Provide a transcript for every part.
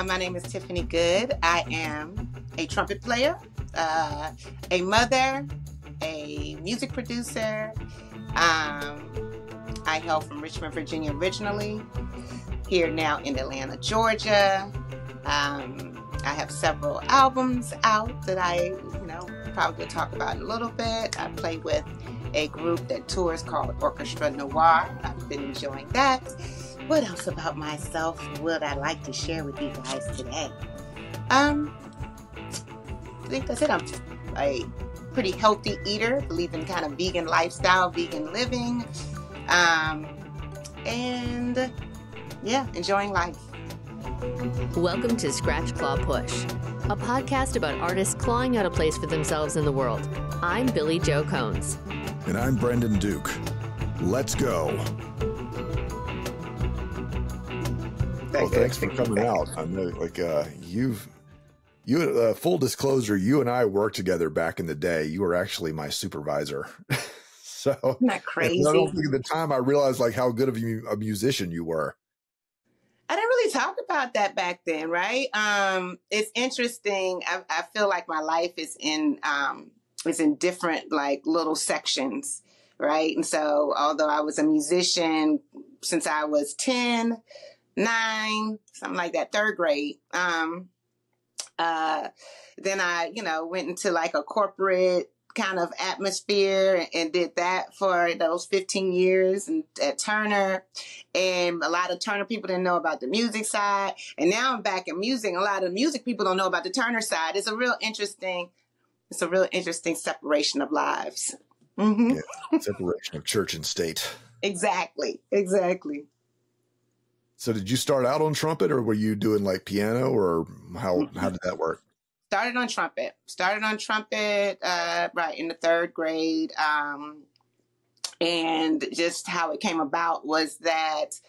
My name is Tiffany Goode. I am a trumpet player, a mother, a music producer. I hail from Richmond, Virginia originally, here now in Atlanta, Georgia. I have several albums out that I, probably will talk about in a little bit. I play with a group that tours called Orchestra Noir. I've been enjoying that. What else about myself would I like to share with you guys today? I think that's it. I'm a pretty healthy eater, believe in kind of vegan lifestyle, vegan living, and yeah, enjoying life. Welcome to Scratch Claw Push, a podcast about artists clawing out a place for themselves in the world. I'm Billy Joe Cones. And I'm Brendan Duke. Let's go. Well, thanks for coming out. I know, full disclosure, you and I worked together back in the day. You were actually my supervisor. So, isn't that crazy? I don't think at the time I realized how good of a musician you were. I didn't really talk about that back then, right? It's interesting. I feel like my life is in different little sections, right? And so, although I was a musician since I was 10, 9, something like that, third grade. Then I, went into a corporate kind of atmosphere and did that for those 15 years at Turner. And a lot of Turner people didn't know about the music side. And now I'm back in music. A lot of music people don't know about the Turner side. It's a real interesting separation of lives. Mm-hmm. Yeah, separation of church and state. Exactly. So did you start out on trumpet, or were you doing piano, or how did that work? Started on trumpet, right in the third grade. And just how it came about was that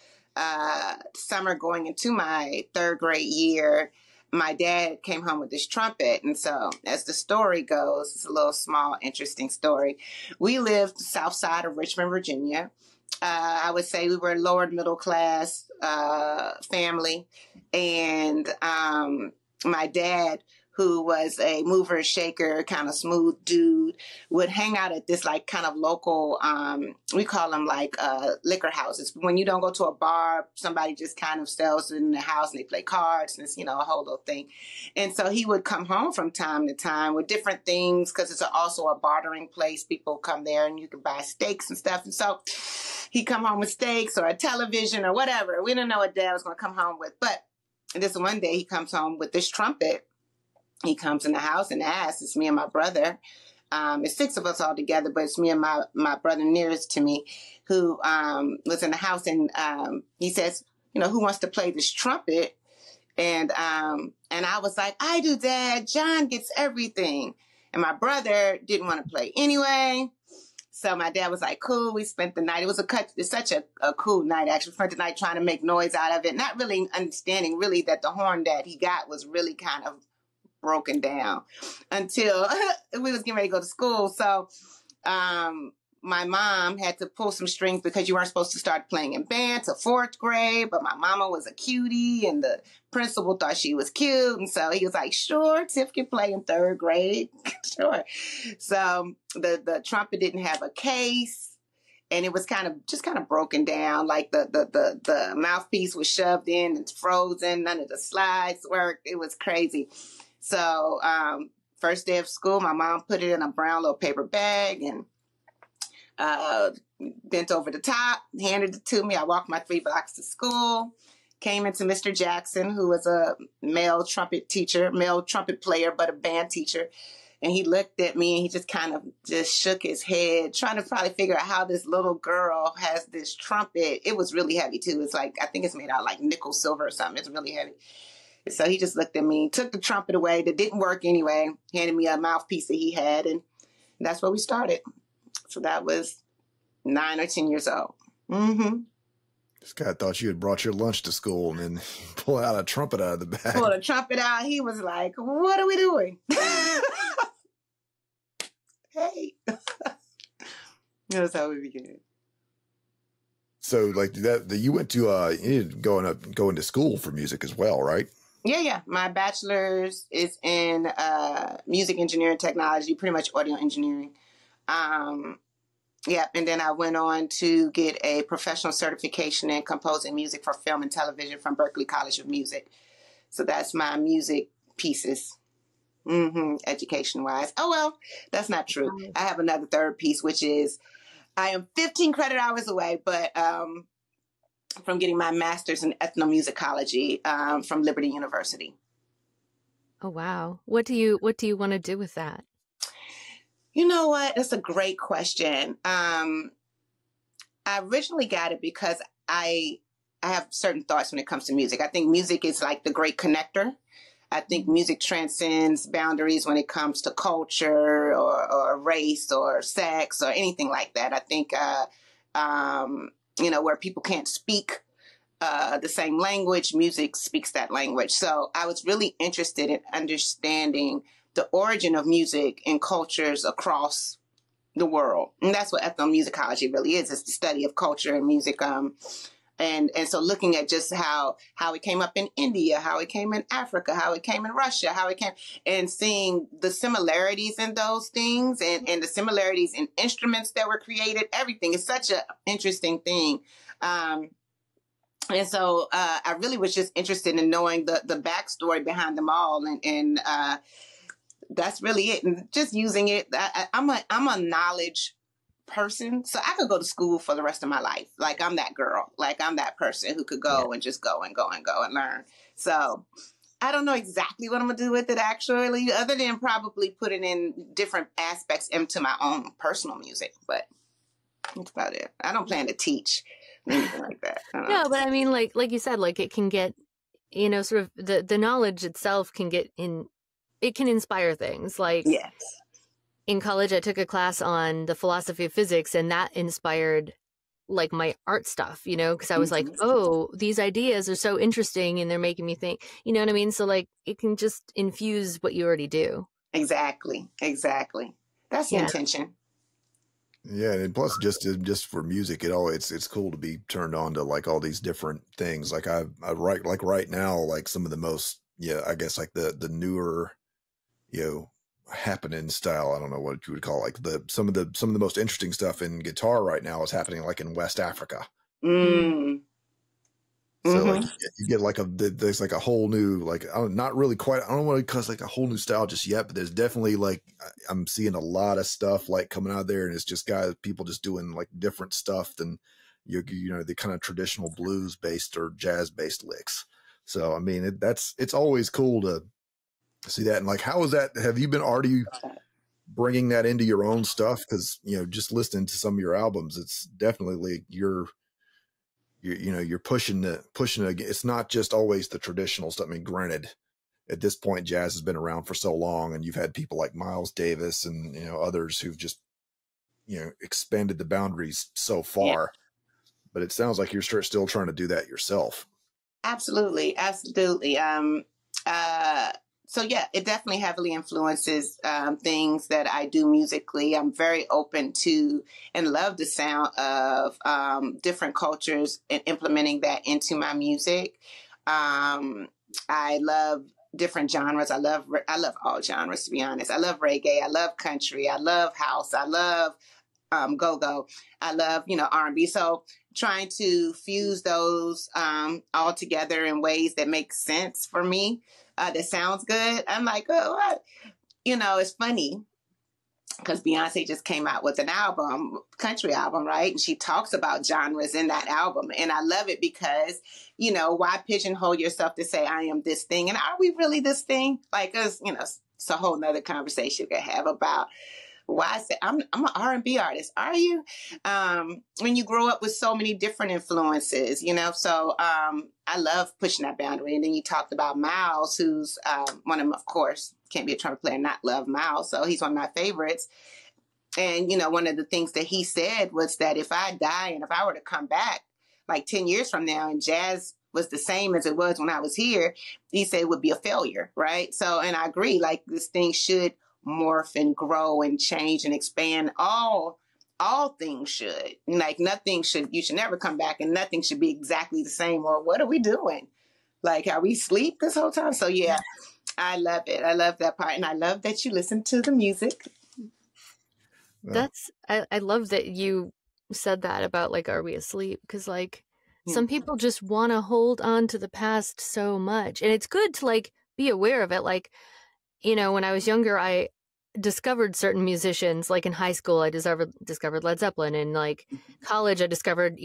summer going into my third grade year, my dad came home with this trumpet. And so as the story goes, it's a little small, interesting story. We lived south side of Richmond, Virginia. I would say we were a lower middle class family. And my dad, who was a mover and shaker, kind of smooth dude, would hang out at this kind of local, we call them liquor houses. When you don't go to a bar, somebody just kind of sells it in the house and they play cards, and it's, a whole little thing. And so he would come home from time to time with different things, because it's also a bartering place. People come there and you can buy steaks and stuff. And so he'd come home with steaks or a television or whatever. We didn't know what Dad was going to come home with. But this one day he comes home with this trumpet. He comes in the house and asks, it's me and my brother. It's 6 of us all together, but it's me and my brother nearest to me, who was in the house. And he says, who wants to play this trumpet? And I was like, I do, Dad. John gets everything. And my brother didn't want to play anyway. So my dad was like, cool. We spent the night. It was such a cool night, actually. We spent the night trying to make noise out of it, not really understanding really that the horn that he got was really kind of broken down until we was getting ready to go to school. So my mom had to pull some strings, because you weren't supposed to start playing in band till 4th grade, but my mama was a cutie and the principal thought she was cute. And so he was like, sure, Tiff can play in 3rd grade. Sure. So the trumpet didn't have a case, and it was kind of broken down. The mouthpiece was shoved in and frozen. None of the slides worked. It was crazy. So first day of school, my mom put it in a brown little paper bag and bent over the top, handed it to me. I walked my 3 blocks to school, came into Mr. Jackson, who was a male trumpet player, but a band teacher. And he looked at me and he just kind of shook his head, trying to probably figure out how this little girl has this trumpet. It was really heavy too. It's I think it's made out of nickel silver or something. It's really heavy. So he just looked at me, took the trumpet away that didn't work anyway, handed me a mouthpiece that he had, and that's where we started. So that was 9 or 10 years old. Mm-hmm. This guy thought you had brought your lunch to school and then pull out a trumpet out of the bag. Pulled a trumpet out. He was like, what are we doing? Hey. That's how we began. So that you went to going to school for music as well, right? Yeah. My bachelor's is in music engineering technology, pretty much audio engineering. Yeah, and then I went on to get a professional certification in composing music for film and television from Berklee College of Music. So that's my music pieces, education wise. Oh, well, that's not true. I have another third piece, which is I am 15 credit hours away, but from getting my master's in ethnomusicology from Liberty University. Oh, wow. What do you want to do with that? You know what? That's a great question. I originally got it because I have certain thoughts when it comes to music. I think music is like the great connector. I think music transcends boundaries when it comes to culture or race or sex or anything like that. I think, where people can't speak the same language, music speaks that language. So I was really interested in understanding the origin of music in cultures across the world. And that's what ethnomusicology really is. It's the study of culture and music. And so looking at just how it came up in India, how it came in Africa, how it came in Russia, how it came, and seeing the similarities in those things and the similarities in instruments that were created, everything is such an interesting thing. And so I really was just interested in knowing the backstory behind them all. And that's really it. And just using it. I'm a knowledge person. So I could go to school for the rest of my life. Like I'm that girl. Like I'm that person who could go and just go and learn. So I don't know exactly what I'm going to do with it actually, other than probably putting in different aspects into my own personal music. But that's about it. I don't plan to teach anything like that. No, but I mean, like you said, like it can get, sort of the knowledge itself can get in. It can inspire things. Like in college, I took a class on the philosophy of physics, and that inspired like my art stuff, because I was like, oh, these ideas are so interesting and they're making me think, you know what I mean? So like it can just infuse what you already do. Exactly. That's the intention. Yeah, and plus just for music, it's cool to be turned on to like all these different things. Like I write like right now, like some of the most, I guess like the newer, happening style. I don't know what you would call like some of the most interesting stuff in guitar right now is happening like in West Africa. So like you get like there's like a whole new, like not really quite, I don't want to call it like a whole new style just yet, but there's definitely like I'm seeing a lot of stuff like coming out there, and it's just people just doing like different stuff than the kind of traditional blues based or jazz based licks. So I mean it's always cool to see that. And like, how is that? Have you been already bringing that into your own stuff? Because just listening to some of your albums, it's definitely like you're pushing it. It's not just always the traditional stuff. I mean, granted, at this point, jazz has been around for so long, and you've had people like Miles Davis and others who've just expanded the boundaries so far. But it sounds like you're still trying to do that yourself. Absolutely. So yeah, it definitely heavily influences things that I do musically. I'm very open to and love the sound of different cultures and implementing that into my music. I love different genres. I love all genres, to be honest. I love reggae. I love country. I love house. I love go-go. I love, R&B. So trying to fuse those all together in ways that make sense for me. That sounds good. I'm like, oh, what? It's funny because Beyonce just came out with an album, country album, right? And she talks about genres in that album. And I love it because, why pigeonhole yourself to say, I am this thing? And are we really this thing? Like, it's a whole nother conversation we could have about why I say I'm an R&B artist. Are you? When you grow up with so many different influences, so I love pushing that boundary. And then you talked about Miles, who's one of them, of course, can't be a trumpet player and not love Miles. So he's one of my favorites. And, one of the things that he said was that if I die and if I were to come back like 10 years from now and jazz was the same as it was when I was here, he said it would be a failure, right? So, and I agree, like this thing should morph and grow and change and expand. All things should, like you should never come back and nothing should be exactly the same. Or what are we doing? Like, are we asleep this whole time? So yeah, I love it. I love that part. And I love that you listen to the music. I love that you said that about like, are we asleep? Because like some people just want to hold on to the past so much. And it's good to like be aware of it. Like, you know, when I was younger, I discovered certain musicians. Like in high school, I discovered Led Zeppelin. And like college, I discovered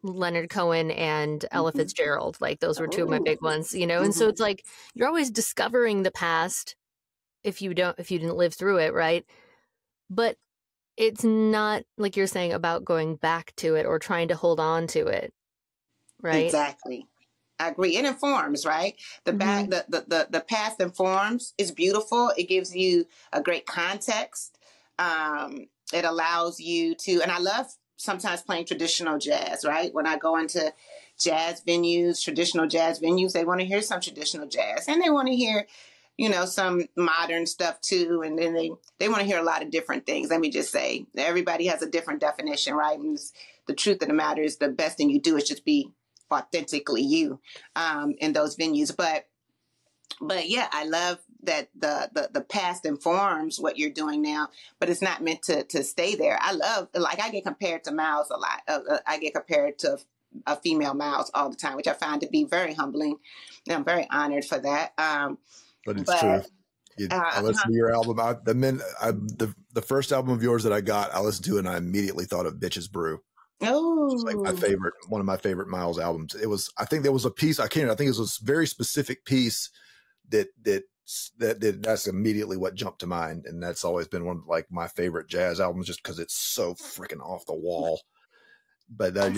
Leonard Cohen and Ella Fitzgerald. Like those were two of my big ones, you know? And so it's like, you're always discovering the past if you didn't live through it, right? But it's not, like you're saying, about going back to it or trying to hold on to it, right? Exactly. I agree. It informs, right? The past informs. It's beautiful. It gives you a great context. It allows you to, and I love sometimes playing traditional jazz, right? When I go into jazz venues, traditional jazz venues, they want to hear some traditional jazz, and they want to hear, you know, some modern stuff too. And then they want to hear a lot of different things. Let me just say, everybody has a different definition, right? And the truth of the matter is the best thing you do is just be authentically you in those venues. But yeah, I love that the past informs what you're doing now, but it's not meant to stay there. I love, like, I get compared to Miles a lot. I get compared to a female Miles all the time, which I find to be very humbling. And I'm very honored for that. But it's true. I listened to your album. The first album of yours that I got, I listened to, and I immediately thought of Bitches Brew. Oh, like one of my favorite Miles albums. I think there was a piece. I think it was a very specific piece that's immedially what jumped to mind, and that's always been one of like my favorite jazz albums, just because it's so freaking off the wall. But I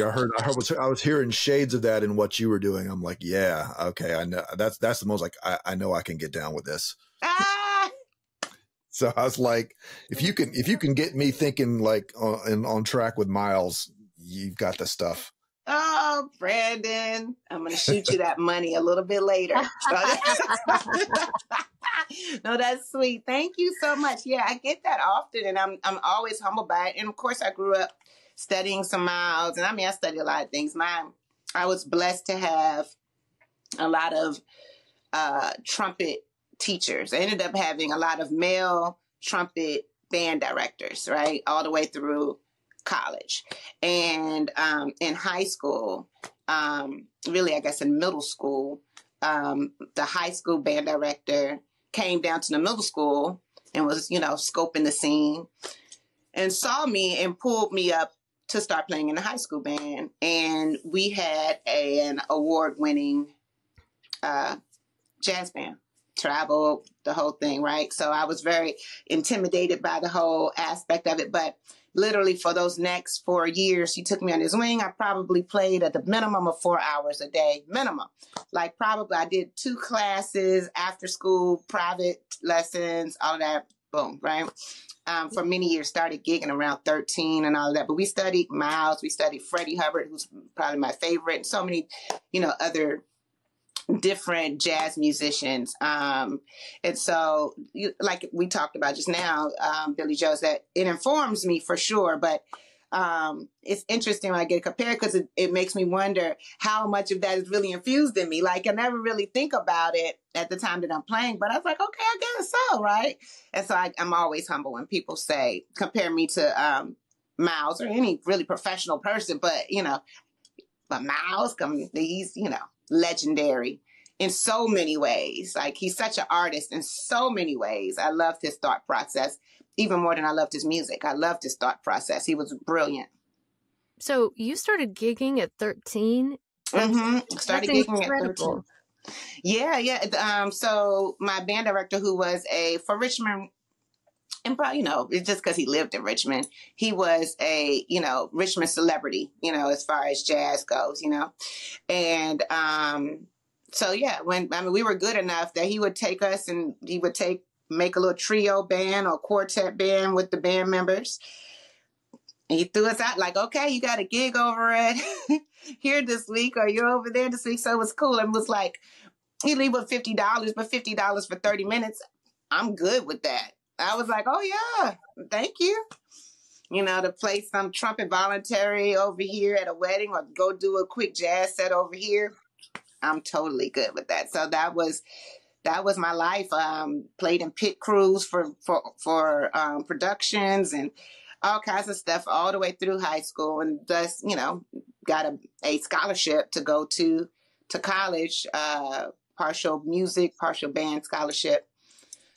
was hearing shades of that in what you were doing. I'm like, yeah, okay, I know that's the most like I know I can get down with this. So I was like, if you can get me thinking like on track with Miles, you've got the stuff. Oh, Brandon, I'm going to shoot you that money a little bit later. No, that's sweet. Thank you so much. Yeah, I get that often, and I'm always humbled by it. And of course, I grew up studying some Miles, and I mean, I studied a lot of things. I was blessed to have a lot of trumpet teachers. I ended up having a lot of male trumpet band directors, right, all the way through college. And in high school, really, I guess in middle school, the high school band director came down to the middle school and was, you know, scoping the scene and saw me and pulled me up to start playing in the high school band. And we had an award-winning jazz band, travel, the whole thing, right? So I was very intimidated by the whole aspect of it. But literally for those next 4 years, he took me on his wing. I probably played at the minimum of 4 hours a day, minimum. Like probably I did 2 classes, after school, private lessons, all of that, boom, right? For many years, started gigging around 13 and all of that. But we studied Miles, we studied Freddie Hubbard, who's probably my favorite, and so many, you know, other different jazz musicians. And so, like we talked about just now, Billy Joe's, that it informs me for sure. But it's interesting when I get compared, because it makes me wonder how much of that is really infused in me. Like I never really think about it at the time that I'm playing, but I was like, okay, I guess so, right? And so I'm always humble when people say, compare me to Miles or any really professional person, but you know, but Miles, he's, you know, legendary in so many ways. Like he's such an artist in so many ways. I loved his thought process even more than I loved his music. I loved his thought process. He was brilliant. So you started gigging at 13? Started gigging at 13. Yeah. So my band director, who was for Richmond, and probably, you know, it's just because he lived in Richmond, he was a, you know, Richmond celebrity, you know, as far as jazz goes, you know. And so, yeah, we were good enough that he would take us and he would make a little trio band or quartet band with the band members. And he threw us out like, okay, you got a gig over at here this week, or you're over there this week. So it was cool. And it was like, he leave with $50, but $50 for 30 minutes. I'm good with that. I was like, oh, yeah, thank you. You know, to play some trumpet voluntary over here at a wedding or go do a quick jazz set over here. I'm totally good with that. So that was my life. Played in pit crews for productions and all kinds of stuff all the way through high school, and thus, got a scholarship to go to college, partial music, partial band scholarship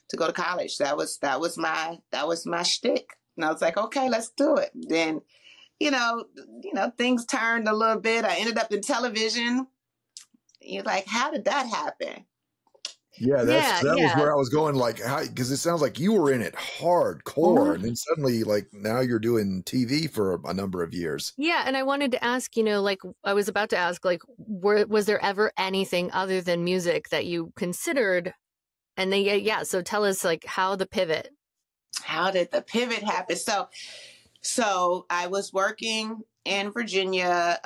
to go to college. That was my shtick. And I was like, okay, let's do it. Then, things turned a little bit. I ended up in television. You're like, how did that happen? Yeah, that was where I was going, like, how, because it sounds like you were in it hardcore, and then suddenly, like, now you're doing TV for a number of years. Yeah, and I wanted to ask, like, I was about to ask, like, was there ever anything other than music that you considered? And then, so tell us, like, how the pivot. How did the pivot happen? So I was working in Virginia,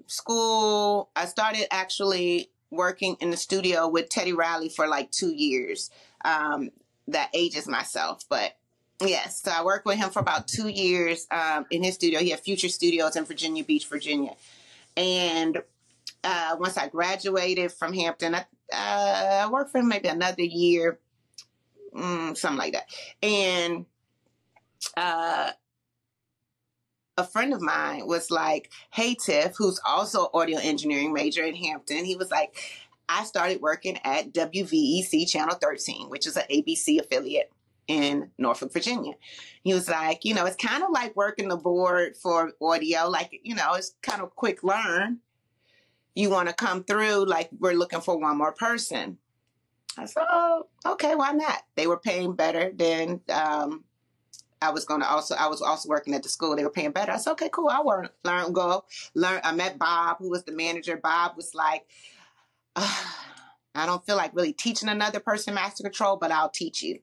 school. I started actually working in the studio with Teddy Riley for like 2 years. That ages myself, but yes. So I worked with him for about 2 years in his studio. He had Future Studios in Virginia Beach, Virginia. And once I graduated from Hampton, I worked for him maybe another year, something like that. And a friend of mine was like, hey, Tiff, who's also audio engineering major in Hampton. He was like, I started working at WVEC Channel 13, which is an ABC affiliate in Norfolk, Virginia. He was like, it's kind of like working the board for audio. Like, it's kind of quick learn. You want to come through, like, we're looking for one more person. I said, oh, okay, why not? They were paying better than I was also working at the school. They were paying better. I said, okay, cool. I'll learn. I met Bob, who was the manager. Bob was like, I don't feel like really teaching another person master control, but I'll teach you.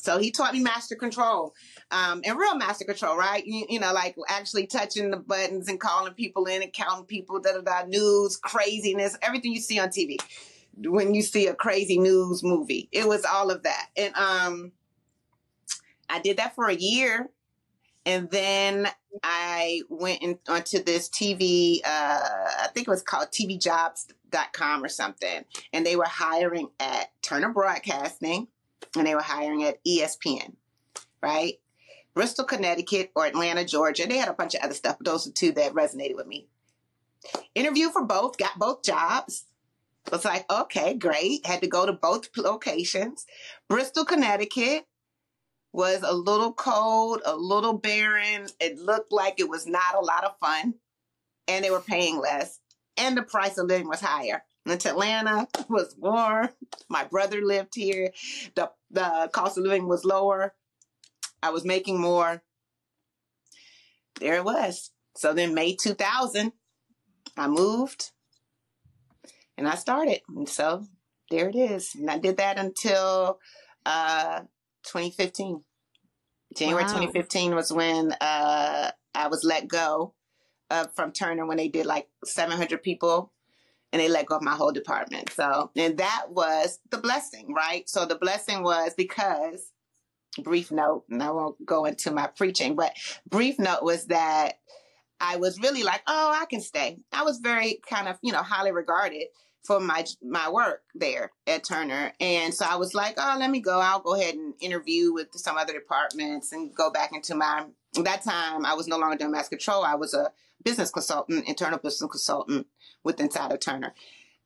So he taught me master control, and real master control, right? Like actually touching the buttons and calling people in and counting people, news, craziness, everything you see on TV. When you see a crazy news movie, it was all of that. And I did that for a year. And then I went onto this TV, I think it was called tvjobs.com or something. And they were hiring at Turner Broadcasting, and they were hiring at ESPN, right? Bristol, Connecticut, or Atlanta, Georgia. They had a bunch of other stuff, but those are two that resonated with me. Interviewed for both, got both jobs. So it's like, okay, great. Had to go to both locations. Bristol, Connecticut was a little cold, a little barren. It looked like it was not a lot of fun, and they were paying less, and the price of living was higher. And Atlanta was warm. My brother lived here. The cost of living was lower. I was making more. There it was. So then May 2000, I moved, and I started. And so there it is. And I did that until 2015. January 2015 was when I was let go from Turner, when they did like 700 people, and they let go of my whole department. So, and that was the blessing, right? So the blessing was because, brief note, and I won't go into my preaching, but brief note was that I was really like, oh, I can stay. I was very kind of, highly regarded for my work there at Turner. And so I was like, oh, let me go. I'll go ahead and interview with some other departments and go back into that time I was no longer doing mass control. I was a business consultant, internal business consultant with inside of Turner.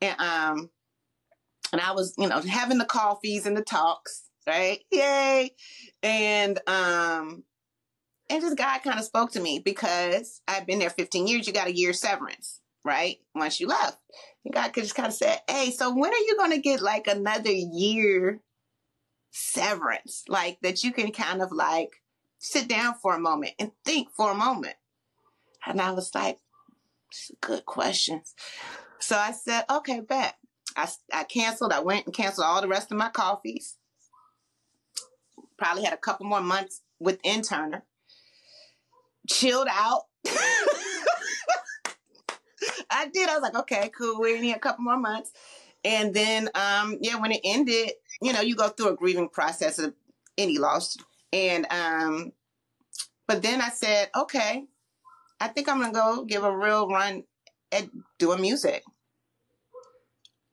And I was, having the coffees and the talks, right? Yay. And this guy kind of spoke to me because I've been there 15 years. You got a year severance, right? Once you left. And God could just kind of say, hey, so when are you going to get like another year severance? Like that you can kind of like sit down for a moment and think for a moment. And I was like, it's a good question. So I said, okay, bet. I canceled. I went and canceled all the rest of my coffees. Probably had a couple more months within Turner. Chilled out. I did. I was like, okay, cool. We need a couple more months. And then, when it ended, you go through a grieving process of any loss. And, but then I said, okay, I think I'm going to go give a real run at doing music.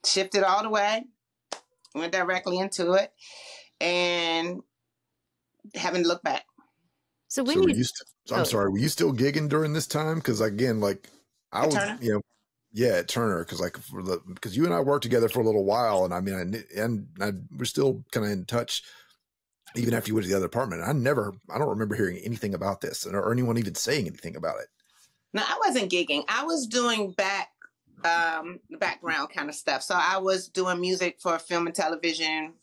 shifted all the way, went directly into it, and haven't looked back. So when were you still gigging during this time? Because again, like I was, Turner? At Turner, because you and I worked together for a little while, and I mean, we're still kind of in touch even after you went to the other department. I don't remember hearing anything about this or anyone even saying anything about it. No, I wasn't gigging. I was doing background kind of stuff. So I was doing music for film and television,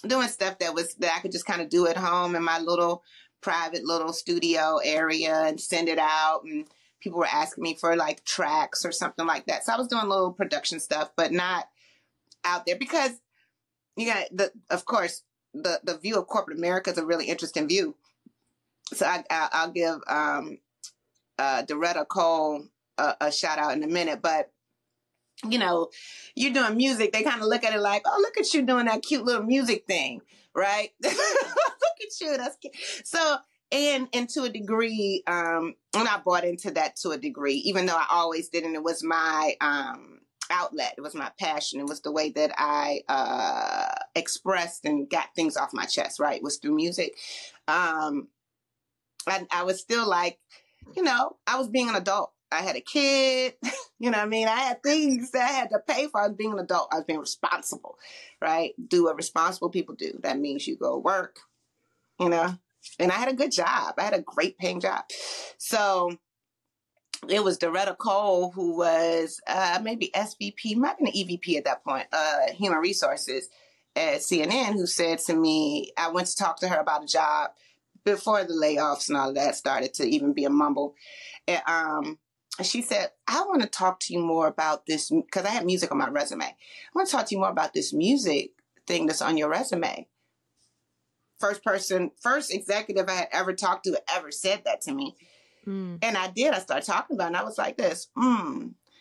doing stuff that I could just kind of do at home in my little private little studio area and send it out. And people were asking me for like tracks or something like that. So I was doing little production stuff, but not out there because of course, the view of corporate America is a really interesting view. So I'll give Doretta Cole a shout out in a minute, but you're doing music, they kind of look at it like, oh, look at you doing that cute little music thing, right? Look at you, that's cute. So, and to a degree, and I bought into that to a degree, even though I always did, and it was my outlet, it was my passion, it was the way that I expressed and got things off my chest, right? It was through music. I was still like, I was being an adult. I had a kid, you know what I mean? I had things that I had to pay for. I was being an adult. I was being responsible, right? Do what responsible people do. That means you go work, and I had a good job. I had a great paying job. So it was Doretta Cole, who was maybe SVP, might have been an EVP at that point, Human Resources at CNN, who said to me, I went to talk to her about a job before the layoffs and all of that started to even be a mumble. And she said, I want to talk to you more about this, because I had music on my resume. I want to talk to you more about this music thing that's on your resume. First executive I had ever talked to ever said that to me. And I did. I started talking about it, and I was like this.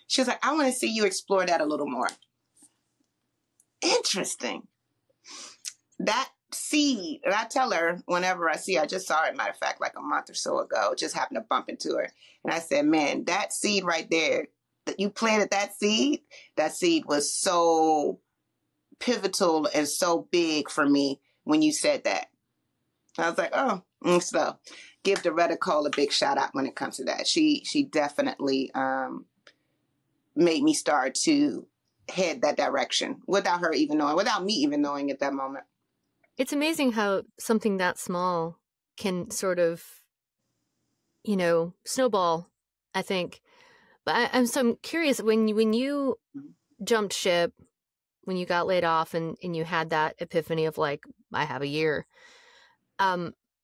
She was like, I want to see you explore that a little more. Interesting. That seed, and I tell her whenever I see her, I just saw her, matter of fact, like a month or so ago, just happened to bump into her. And I said, man, that seed right there, that you planted that seed was so pivotal and so big for me when you said that. I was like, oh, so give Doretta Cole a big shout out when it comes to that. She definitely made me start to head that direction without her even knowing, without me even knowing at that moment. It's amazing how something that small can sort of, snowball, I think. But I'm curious, when you jumped ship, when you got laid off and you had that epiphany of like, I have a year,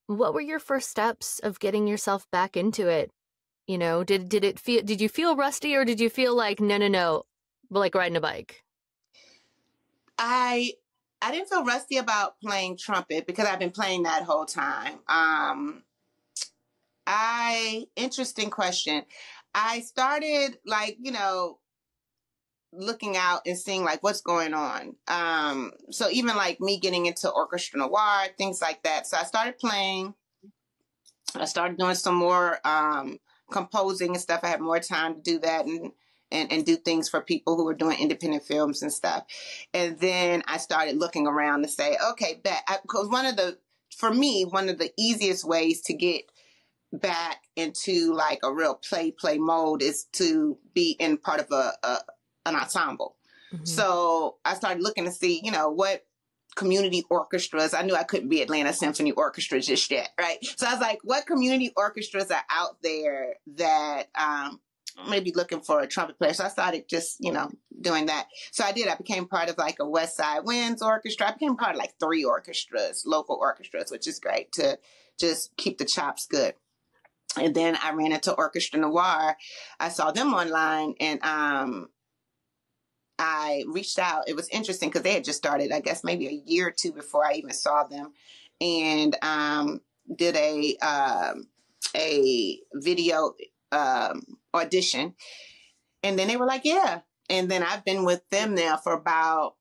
what were your first steps of getting yourself back into it? Did you feel rusty, or did you feel like, no, like riding a bike? I didn't feel rusty about playing trumpet because I've been playing that whole time. Interesting question. I started looking out and seeing like what's going on. So even like me getting into orchestra noir, things like that. So I started playing. I started doing some more composing and stuff. I had more time to do that and do things for people who were doing independent films and stuff. And then I started looking around to say, okay, because one of the easiest ways to get back into like a real play mode is to be in part of an ensemble. Mm-hmm. So I started looking to see, what community orchestras. I knew I couldn't be Atlanta Symphony Orchestra just yet, right? So I was like, what community orchestras are out there that maybe looking for a trumpet player? So I started just, doing that. So I did. I became part of like a West Side Winds orchestra. I became part of like 3 orchestras, local orchestras, which is great to just keep the chops good. And then I ran into Orchestra Noir. I saw them online, and I reached out. It was interesting because they had just started, I guess, maybe a year or 2 before I even saw them, and did a video audition. And then they were like, yeah. And then I've been with them now for about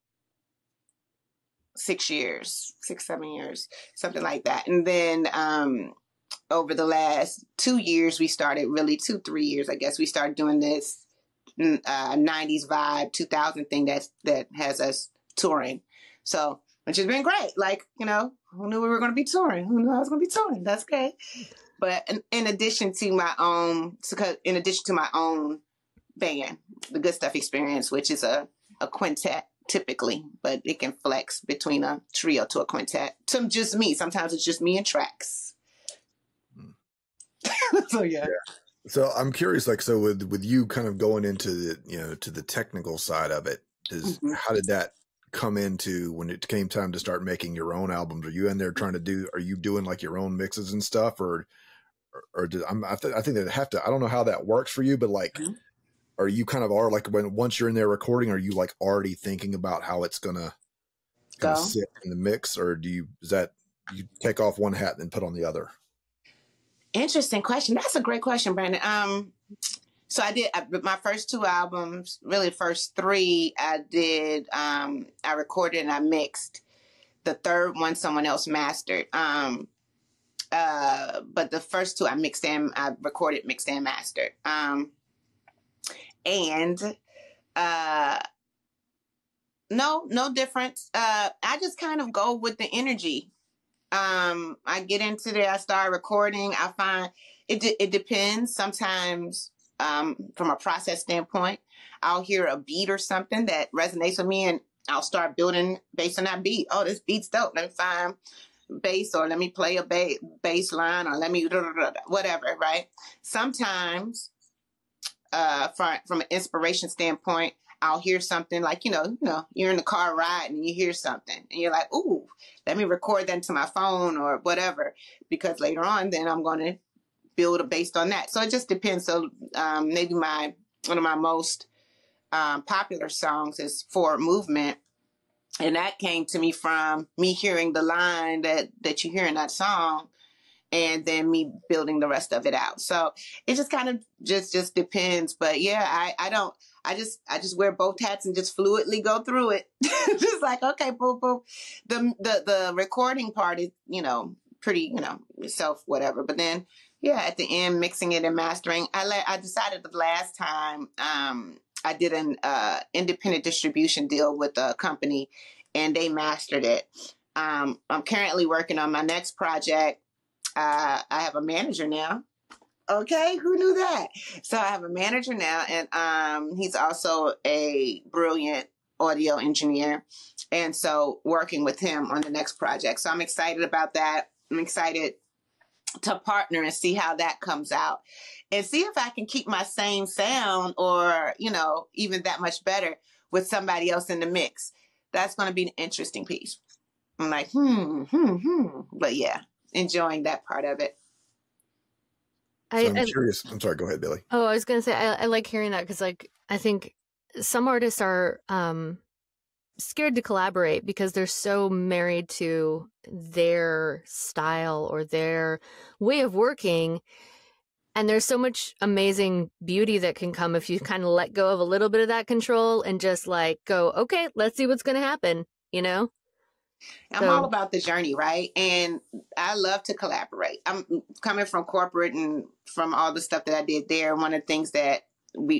6 years, 7 years, something like that. And then over the last 2 years, we started really 2-3 years, I guess, we started doing this 90s vibe, 2000 thing that has us touring. So, which has been great. Like, who knew we were going to be touring? Who knew I was going to be touring? That's great. But in addition to my own band, the Good Stuff Experience, which is a quintet typically, but it can flex between a trio to a quintet. To just me. Sometimes it's just me and tracks. So yeah. So I'm curious, like, so with you kind of going into the, to the technical side of it, how did that come into when it came time to start making your own albums? Are you in there trying to are you doing like your own mixes and stuff, or I think that I don't know how that works for you, but like, are you kind of like once you're in there recording, are you like already thinking about how it's gonna sit in the mix, or you take off one hat and then put on the other? Interesting question. That's a great question, Brandon. So I did my first 2 albums, really the first 3 I did, I recorded and I mixed. The third one, someone else mastered. But the first 2 I recorded, mixed and mastered. No difference. I just kind of go with the energy. I get into there, I start recording. I find it depends. Sometimes, from a process standpoint, I'll hear a beat or something that resonates with me, and I'll start building based on that beat. Oh, this beat's dope. Let me find bass, or let me play a bass line, or let me whatever. Right. Sometimes, from an inspiration standpoint, I'll hear something like, you're in the car riding and you hear something and you're like, ooh, let me record that into my phone or whatever, because later on, then I'm going to build based on that. So it just depends. So maybe one of my most popular songs is Forward Movement. And that came to me from me hearing the line that you hear in that song, and then me building the rest of it out. So it just kind of just depends. But yeah, I just wear both hats and just fluidly go through it. Just like, okay, boom, boom. The recording part is, pretty, self whatever. But then, yeah, at the end, mixing it and mastering. I decided the last time I did an independent distribution deal with a company, and they mastered it. I'm currently working on my next project. I have a manager now. Okay, who knew that? So I have a manager now, and he's also a brilliant audio engineer. And so working with him on the next project. So I'm excited about that. I'm excited to partner and see how that comes out, and see if I can keep my same sound, or, even that much better with somebody else in the mix. That's going to be an interesting piece. I'm like, But yeah, enjoying that part of it. I'm curious. I'm sorry. Go ahead, Billy. Oh, I was going to say, I like hearing that, because I think some artists are scared to collaborate because they're so married to their style or their way of working. And there's so much amazing beauty that can come if you kind of let go of a little bit of that control and just like go, okay, let's see what's going to happen, I'm all about the journey, right? And I love to collaborate. I'm coming from corporate and from all the stuff that I did there. One of the things that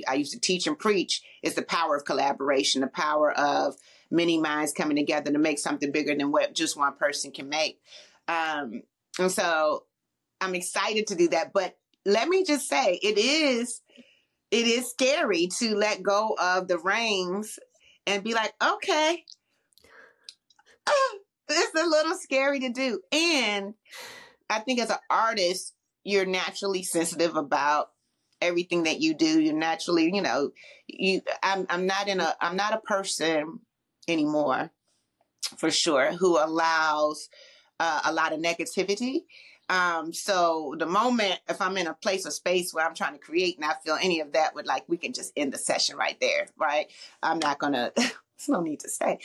I used to teach and preach is the power of collaboration, the power of many minds coming together to make something bigger than what just one person can make. And so I'm excited to do that. But let me just say, it is scary to let go of the reins and be like, okay, it's a little scary to do. And I think as an artist, you're naturally sensitive about everything that you do. You're naturally, I'm not a person anymore, for sure, who allows a lot of negativity. So the moment, if I'm in a place or space where I'm trying to create and I feel any of that, we can just end the session right there, right? I'm not going to, there's no need to stay.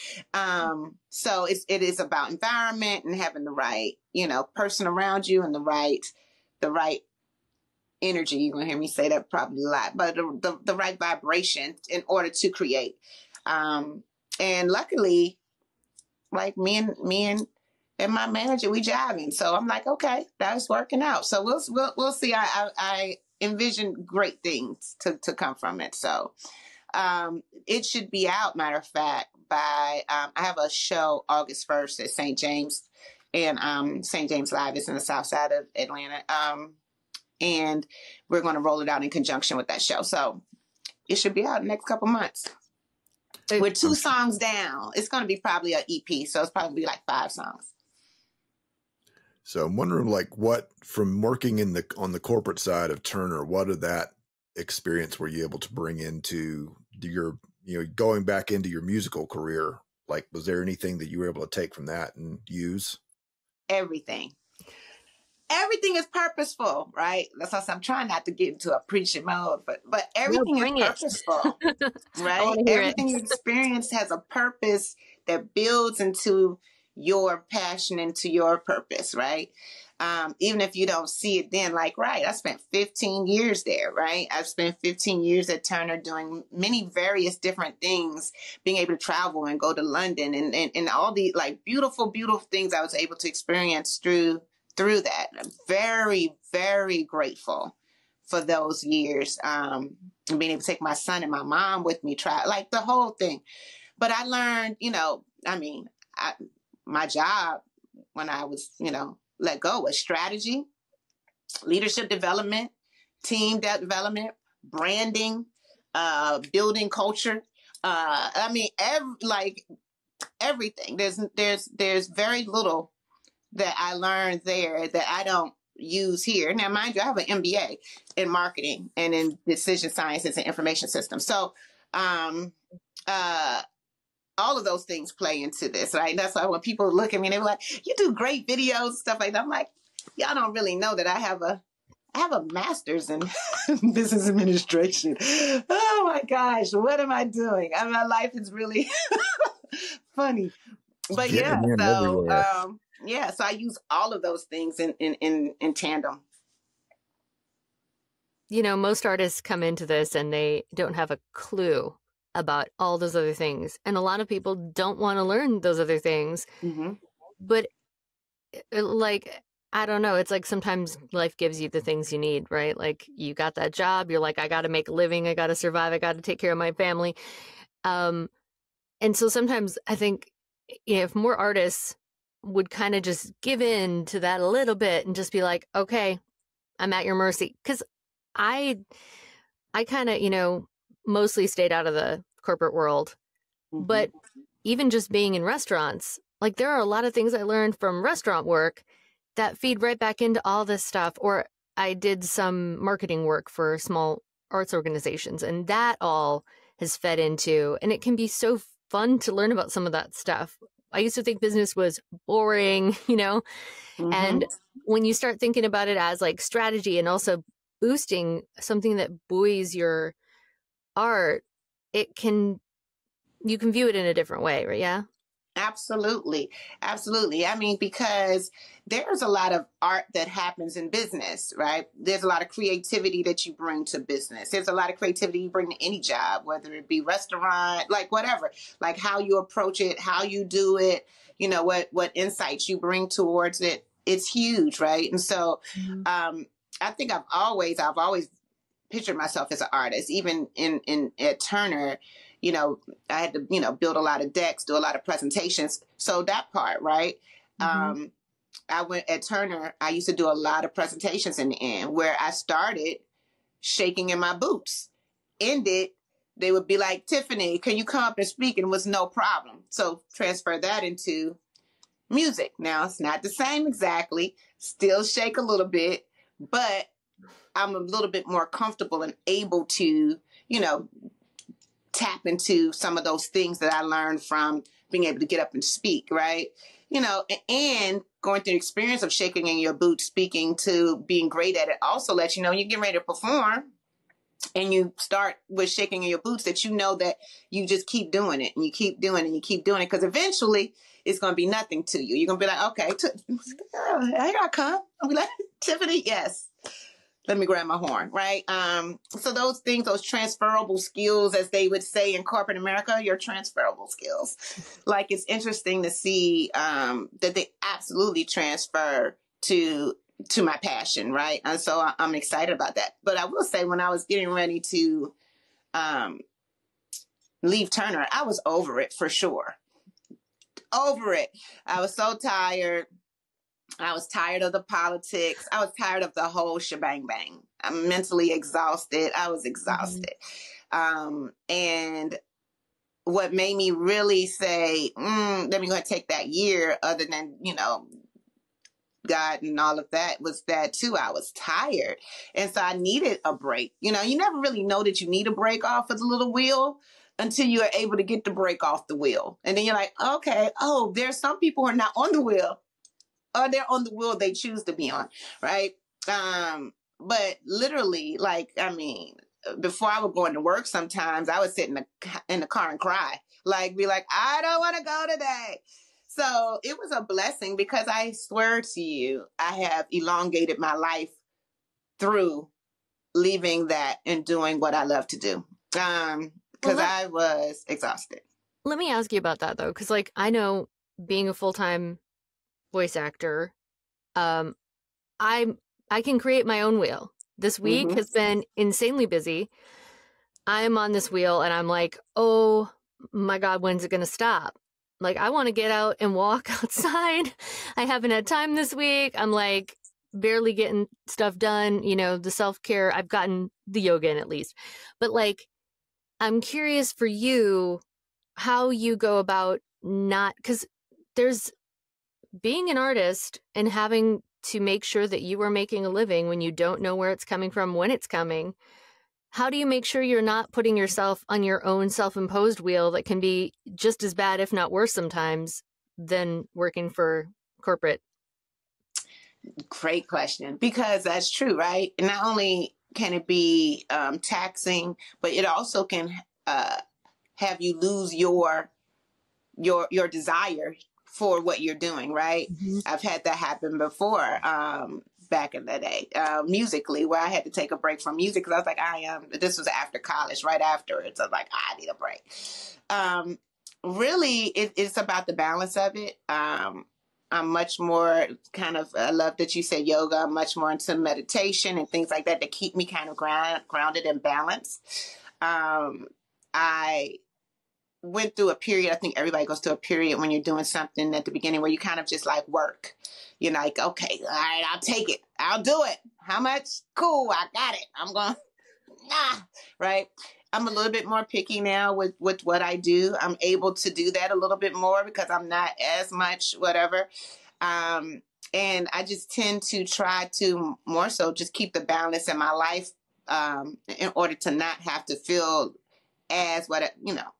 So it is about environment and having the right, person around you and the right energy. You're going to hear me say that probably a lot, but the right vibration in order to create. And luckily, like me and my manager, we jiving. So I'm like, okay, that's working out. So we'll see. I envision great things to come from it. So it should be out, matter of fact, by, I have a show August 1st at St. James, and St. James Live is in the south side of Atlanta. And we're going to roll it out in conjunction with that show. So it should be out in the next couple months. We're 2 songs down. It's going to be probably an EP, so it's probably like 5 songs. So I'm wondering, like, what, from working on the corporate side of Turner, what of that experience were you able to bring into your, going back into your musical career? Like, was there anything that you were able to take from that and use? Everything is purposeful, right? That's why I'm trying not to get into a preaching mode, but everything is purposeful, right? Everything you experience has a purpose that builds into your passion, into your purpose, right? Even if you don't see it then, like, right, I spent 15 years there, right? I've spent 15 years at Turner doing many various different things, being able to travel and go to London and all the like beautiful, beautiful things I was able to experience through that. I'm very, very grateful for those years. And being able to take my son and my mom with me, try like the whole thing. But I learned, my job when I was, let go was strategy, leadership development, team development, branding, building culture. Everything. There's very little that I learned there that I don't use here. Now, mind you, I have an MBA in marketing and in decision sciences and information systems. So, all of those things play into this, right? That's why when people look at me, they're like, you do great videos, stuff like that. I'm like, y'all don't really know that I have a master's in business administration. Oh my gosh, what am I doing? My life is really funny. But so I use all of those things in tandem. Most artists come into this and they don't have a clue about all those other things. And a lot of people don't want to learn those other things. Mm-hmm. But I don't know. It's like sometimes life gives you the things you need, right? Like you got that job. You're like, I got to make a living. I got to survive. I got to take care of my family. And so sometimes I think if more artists would kind of just give in to that a little bit and just be like, okay, I'm at your mercy. Because I kind of, mostly stayed out of the corporate world. Mm-hmm. But even just being in restaurants, like there are a lot of things I learned from restaurant work that feed right back into all this stuff. Or I did some marketing work for small arts organizations, and that all has fed into, and it can be so fun to learn about some of that stuff. I used to think business was boring, mm-hmm. And when you start thinking about it as like strategy and also boosting something that buoys your art, you can view it in a different way, right? Yeah. Absolutely. I mean, because there's a lot of art that happens in business, right? There's a lot of creativity that you bring to business. There's a lot of creativity you bring to any job, whether it be restaurant, like whatever, like how you approach it, how you do it, what insights you bring towards it. It's huge, right? And so I think I've always pictured myself as an artist, even at Turner. I had to, build a lot of decks, do a lot of presentations. So that part, right? Mm-hmm. I went at Turner, I used to do a lot of presentations in the end where I started shaking in my boots. Ended, they would be like, Tiffany, can you come up and speak? And it was no problem. So transfer that into music. Now it's not the same exactly, still shake a little bit, but I'm a little bit more comfortable and able to, tap into some of those things that I learned from being able to get up and speak, right? And going through the experience of shaking in your boots, speaking, to being great at it also lets you know you get ready to perform and you start with shaking in your boots, that that you just keep doing it and you keep doing it and you keep doing it, because eventually it's going to be nothing to you. You're going to be like, okay, here I come. I'll be like, Tiffany, yes. Let me grab my horn, right? So those things, those transferable skills, as they would say in corporate America, your transferable skills. Like, it's interesting to see that they absolutely transfer to to my passion, right? And so I'm excited about that. But I will say, when I was getting ready to leave Turner, I was over it for sure. Over it. I was so tired. I was tired of the politics. I was tired of the whole shebang bang. I'm mentally exhausted. I was exhausted. And what made me really say, let me go ahead and take that year, other than, God and all of that, was that too, I was tired. And so I needed a break. You never really know that you need a break off of the little wheel until you are able to get the break off the wheel. And then you're like, okay, there's some people who are not on the wheel, or they're on the wheel they choose to be on, right? But literally, before I would go into work, sometimes I would sit in the car and cry, be like, I don't want to go today. So it was a blessing, because I swear to you, I have elongated my life through leaving that and doing what I love to do. Because I was exhausted. Let me ask you about that, though, because I know, being a full-time voice actor, I can create my own wheel. This week has been insanely busy. I'm on this wheel and I'm like, oh my God, when's it going to stop? I want to get out and walk outside. I haven't had time this week. I'm barely getting stuff done. The self-care, I've gotten the yoga in at least. But I'm curious for you, how you go about because there's being an artist and having to make sure that you are making a living when you don't know where it's coming from, when it's coming. How do you make sure you're not putting yourself on your own self-imposed wheel that can be just as bad, if not worse sometimes, than working for corporate? Great question, because that's true, right? And not only can it be taxing, but it also can have you lose your desire for what you're doing, right? I've had that happen before. Back in the day, musically, where I had to take a break from music, because I was like, this was after college, right afterwards. I was like, I need a break. Really, it's about the balance of it. I'm much more I love that you said yoga. I'm much more into meditation and things like that to keep me kind of grounded and balanced. I went through a period, I think everybody goes through a period when you're doing something at the beginning where you kind of just work. You're like, okay, all right, I'll take it. I'll do it. How much? Cool, I got it. I'm going, right? I'm a little bit more picky now with what I do. I'm able to do that a little bit more because I'm not as much whatever. And I just tend to try to more so just keep the balance in my life in order to not have to feel as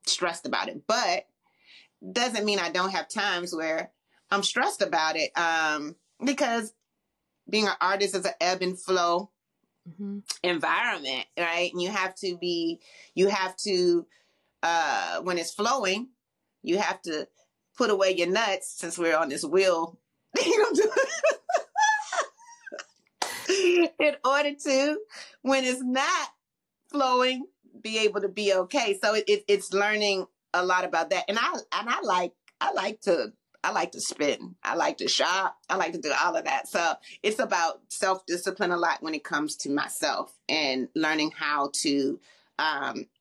stressed about it. But doesn't mean I don't have times where I'm stressed about it, because being an artist is an ebb and flow environment, right? And you have to when it's flowing, you have to put away your nuts, since we're on this wheel, in order to, when it's not flowing, be able to be okay. So it's learning a lot about that. And I like to spin. I like to shop. I like to do all of that. So it's about self-discipline a lot when it comes to myself, and learning how to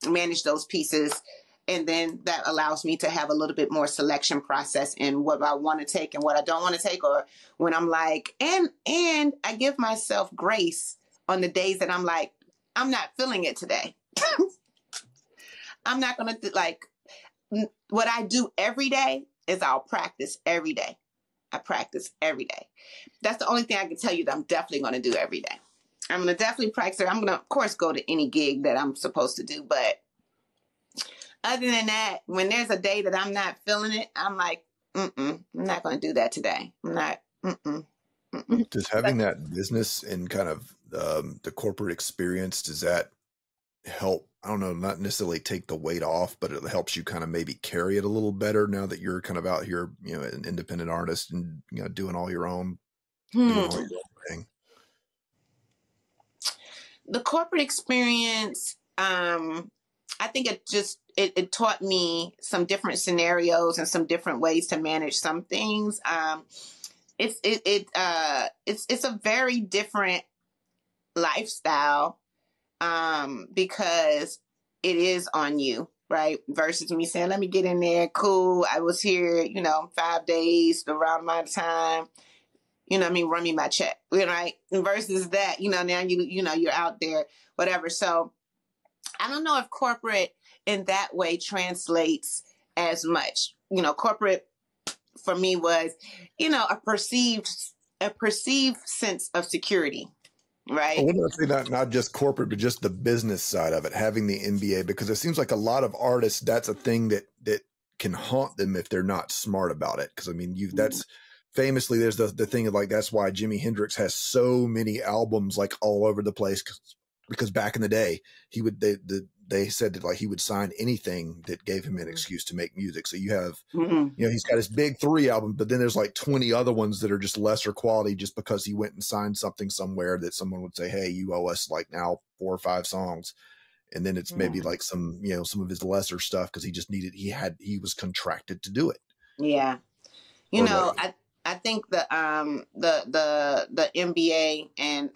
manage those pieces. And then that allows me to have a little bit more selection process in what I want to take and what I don't want to take, or when I'm and I give myself grace on the days that I'm like, I'm not feeling it today. I'm not going to what I do every day is I'll practice every day. I practice every day. That's the only thing I can tell you that I'm definitely going to do every day. I'm going to definitely practice. I'm going to, of course, go to any gig that I'm supposed to do. But other than that, when there's a day that I'm not feeling it, I'm like, I'm not going to do that today. I'm not, Does having that business and kind of the corporate experience, does that help? I don't know, not necessarily take the weight off, but it helps you kind of maybe carry it a little better now that you're kind of out here, an independent artist and, doing all your own, doing all your own thing. The corporate experience, I think it taught me some different scenarios and some different ways to manage some things. it's a very different lifestyle, because it is on you, right? Versus me saying, let me get in there. Cool. I was here, 5 days, the round amount of time, run me my check, right? Versus that, now you're out there, whatever. So I don't know if corporate in that way translates as much. Corporate for me was, a perceived sense of security. Right. I wouldn't say not just corporate, but just the business side of it, having the MBA, because it seems like a lot of artists, that's a thing that can haunt them if they're not smart about it. Because I mean, that's famously, there's the thing of like, that's why Jimi Hendrix has so many albums like all over the place, because back in the day they said that like he would sign anything that gave him an excuse to make music. So you have, he's got his big 3 album, but then there's like 20 other ones that are just lesser quality just because he went and signed something somewhere that someone would say, hey, you owe us like now 4 or 5 songs. And then it's maybe like some of his lesser stuff because he was contracted to do it. Yeah. I think the MBA and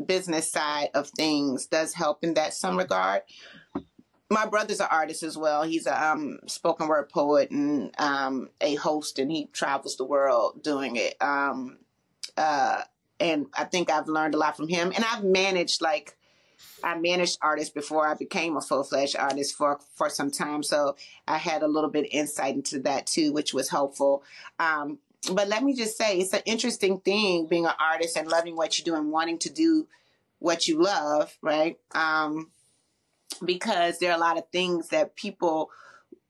business side of things does help in that some regard. My brother's an artist as well. He's a spoken word poet and a host, and he travels the world doing it. And I think I've learned a lot from him. And I managed artists before I became a full-fledged artist for some time. So I had a little bit of insight into that too, which was helpful. But let me just say, it's an interesting thing being an artist and loving what you do and wanting to do what you love, right? Because there are a lot of things that people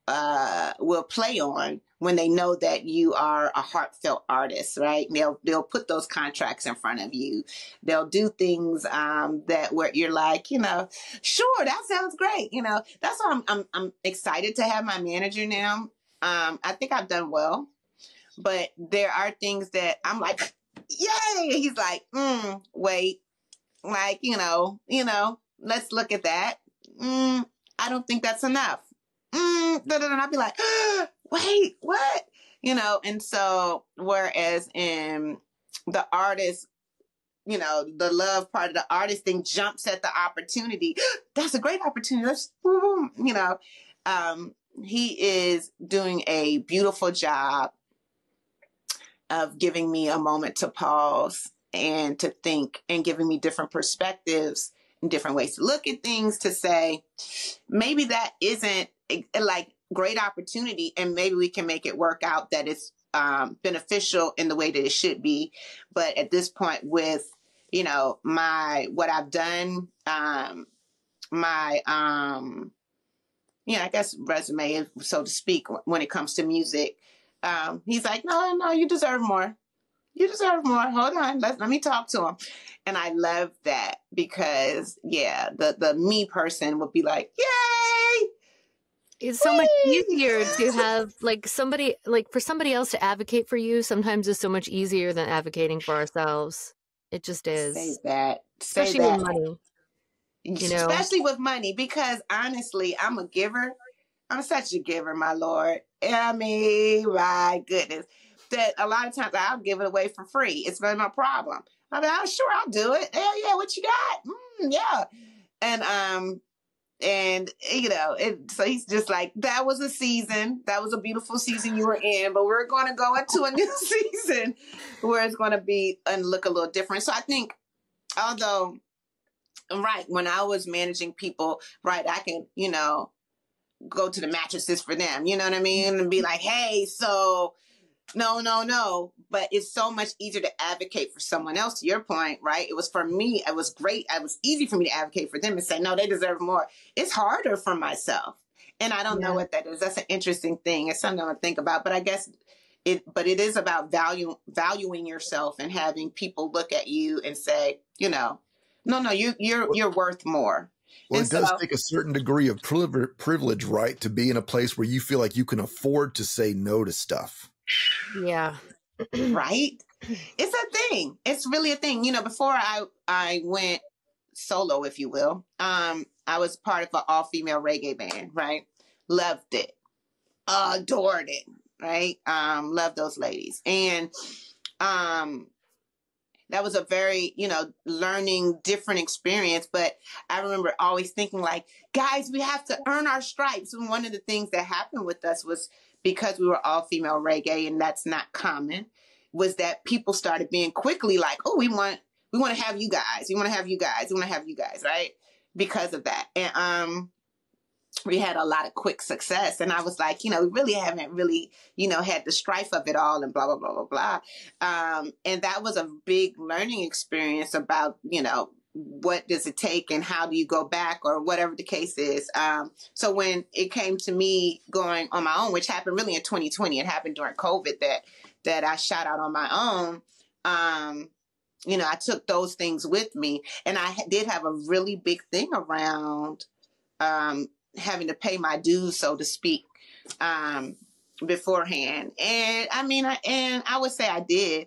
will play on when they know that you are a heartfelt artist, right? They'll put those contracts in front of you. They'll do things that where you're like, sure, that sounds great. That's why I'm excited to have my manager now. I think I've done well. But there are things that I'm like, yay! He's like, wait, like, let's look at that. I don't think that's enough. And I'd be like, wait, what? And so whereas in the artist, the love part of the artist thing jumps at the opportunity. That's a great opportunity. Let's, he is doing a beautiful job of giving me a moment to pause and to think and giving me different perspectives and different ways to look at things to say, maybe that isn't like great opportunity and maybe we can make it work out that it's beneficial in the way that it should be. But at this point with, what I've done, I guess resume, so to speak, when it comes to music, he's like, no, you deserve more. You deserve more. Hold on. Let me talk to him. And I love that because, the me person would be like, yay! It's so much easier to have somebody, for somebody else to advocate for you sometimes is so much easier than advocating for ourselves. It just is. Say that. Especially with money. Especially with money, because honestly, I'm a giver. I'm such a giver, my Lord. I mean, my goodness. That a lot of times I'll give it away for free. It's been my problem. I mean, sure, I'll do it. Hell yeah, what you got? Yeah. And so he's just like, that was a season. That was a beautiful season you were in, but we're going to go into a new season where it's going to be and look a little different. So I think, although, right, when I was managing people, right, I can, go to the mattresses for them, you know what I mean? And be like, hey, so no. But it's so much easier to advocate for someone else, to your point, right? It was for me, it was great. It was easy for me to advocate for them and say, no, they deserve more. It's harder for myself. And I don't know what that is. That's an interesting thing. It's something to think about, but I guess it is about valuing yourself and having people look at you and say, no, you're worth more. Well, and it does take a certain degree of privilege, right, to be in a place where you feel like you can afford to say no to stuff. Yeah. Right? It's a thing. It's really a thing. Before I went solo, if you will, I was part of an all-female reggae band, right? Loved it. Adored it. right? Love those ladies. And that was a very, learning different experience. But I remember always thinking like, guys, we have to earn our stripes. And one of the things that happened with us was, because we were all female reggae, and that's not common, was that people started being quickly like, oh, we want to have you guys. We want to have you guys. We want to have you guys. Right. Because of that. And, we had a lot of quick success. And I was like, we really haven't really, had the strife of it all and blah, blah, blah, blah, blah. And that was a big learning experience about, what does it take and how do you go back, or whatever the case is. So when it came to me going on my own, which happened really in 2020, it happened during COVID that I shot out on my own. I took those things with me, and I did have a really big thing around, having to pay my dues, so to speak, beforehand. And I would say I did.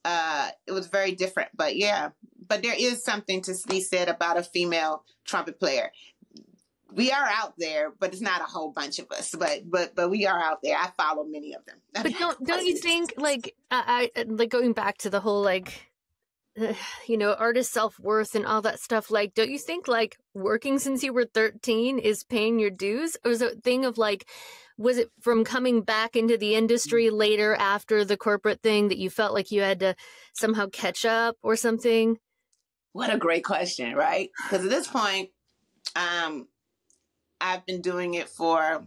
It was very different, but yeah. But there is something to be said about a female trumpet player. We are out there, but it's not a whole bunch of us. But we are out there. I follow many of them. But don't you think, like, I like going back to the whole artist self-worth and all that stuff, like, don't you think like working since you were 13 is paying your dues? Or was it a thing of like, was it from coming back into the industry later after the corporate thing that you felt like you had to somehow catch up or something? What a great question, right? Because at this point, I've been doing it for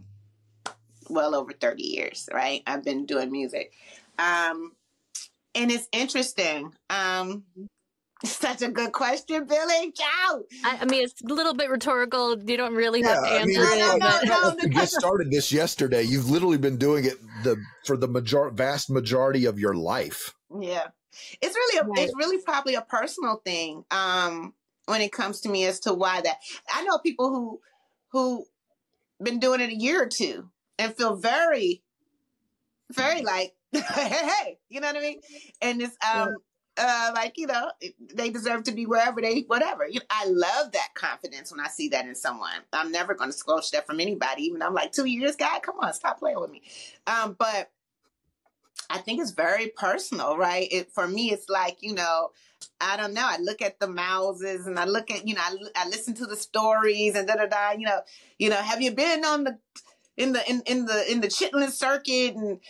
well over 30 years, right? I've been doing music. And it's interesting. Such a good question, Billy. Ciao. I mean, it's a little bit rhetorical. You don't really have to answer it. No. You just started this yesterday. You've literally been doing it for the vast majority of your life. Yeah, it's really probably a personal thing. When it comes to me as to why that. I know people who been doing it a year or two and feel very, very like, hey, you know what I mean? And it's they deserve to be whatever. I love that confidence when I see that in someone. I'm never going to squelch that from anybody. Even I'm like, 2 years, guy, come on, stop playing with me. But I think it's very personal, right? For me, it's like, I don't know. I look at the Mouses and I look at, I listen to the stories and have you been on the in the Chitlin circuit and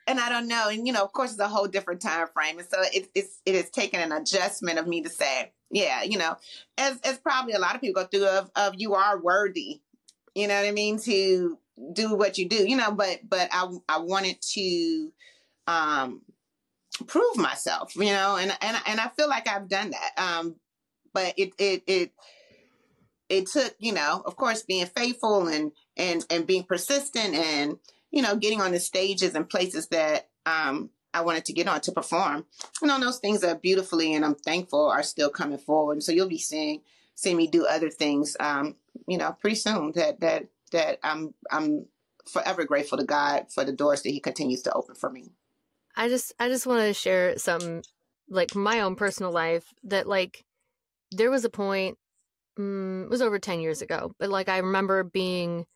and I don't know. And, of course, it's a whole different time frame. And so it has taken an adjustment of me to say, yeah, as probably a lot of people go through of you are worthy, you know what I mean, to do what you do, but I wanted to prove myself, and I feel like I've done that. But it took, of course, being faithful and being persistent and, getting on the stages and places that I wanted to get on to perform. Those things that beautifully, and I'm thankful, are still coming forward. And so you'll be seeing me do other things, pretty soon that I'm forever grateful to God for the doors that he continues to open for me. I just want to share some, like, my own personal life that, like, there was a point, it was over 10 years ago, but like I remember being,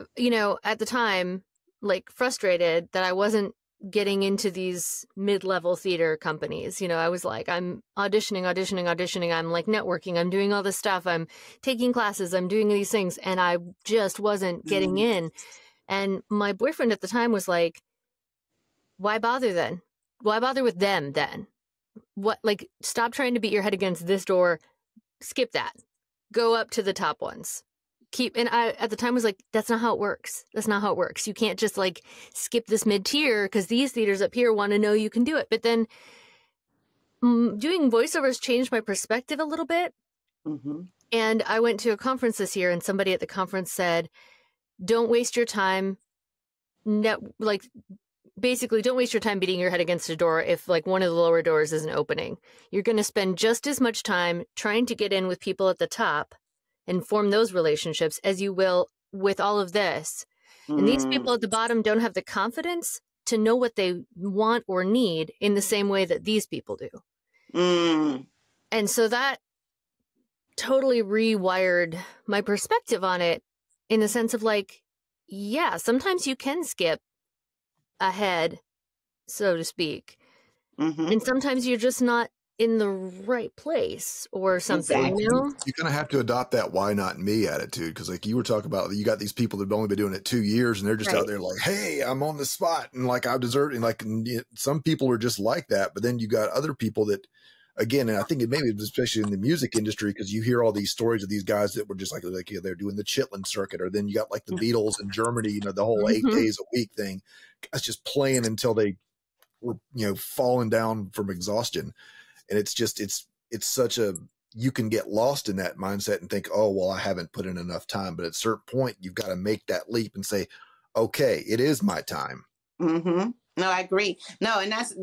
at the time, like, frustrated that I wasn't getting into these mid-level theater companies. I was like, I'm auditioning. I'm like networking. I'm doing all this stuff. I'm taking classes. I'm doing these things. And I just wasn't getting in. And my boyfriend at the time was like, why bother then? Why bother with them then? What, like, stop trying to beat your head against this door. Skip that. Go up to the top ones. And I, at the time, was like, that's not how it works. That's not how it works. You can't just, like, skip this mid-tier because these theaters up here want to know you can do it. But then doing voiceovers changed my perspective a little bit. Mm-hmm. And I went to a conference this year, and somebody at the conference said, don't waste your time, basically, don't waste your time beating your head against a door if, like, one of the lower doors isn't opening. You're going to spend just as much time trying to get in with people at the top and form those relationships as you will with all of this. And these people at the bottom don't have the confidence to know what they want or need in the same way that these people do. And so that totally rewired my perspective on it, in the sense of, like, yeah, sometimes you can skip ahead, so to speak. Mm-hmm. And sometimes you're just not in the right place or something, Exactly. you know? You kind of have to adopt that why not me attitude. Cause like you were talking about, you got these people that have only been doing it 2 years and they're just out there like, hey, I'm on the spot and like I deserve it. And like some people are just like that. But then you got other people that, again, and I think it maybe especially in the music industry, because you hear all these stories of these guys that were just like they're doing the Chitlin circuit, or then you got like the Beatles in Germany, you know, the whole 8 days a week thing. Guys just playing until they were, you know, falling down from exhaustion. And it's just, it's such a, you can get lost in that mindset and think, oh, well, I haven't put in enough time. But at a certain point, you've got to make that leap and say, okay, it is my time. Mm-hmm. No, I agree. No, and that's,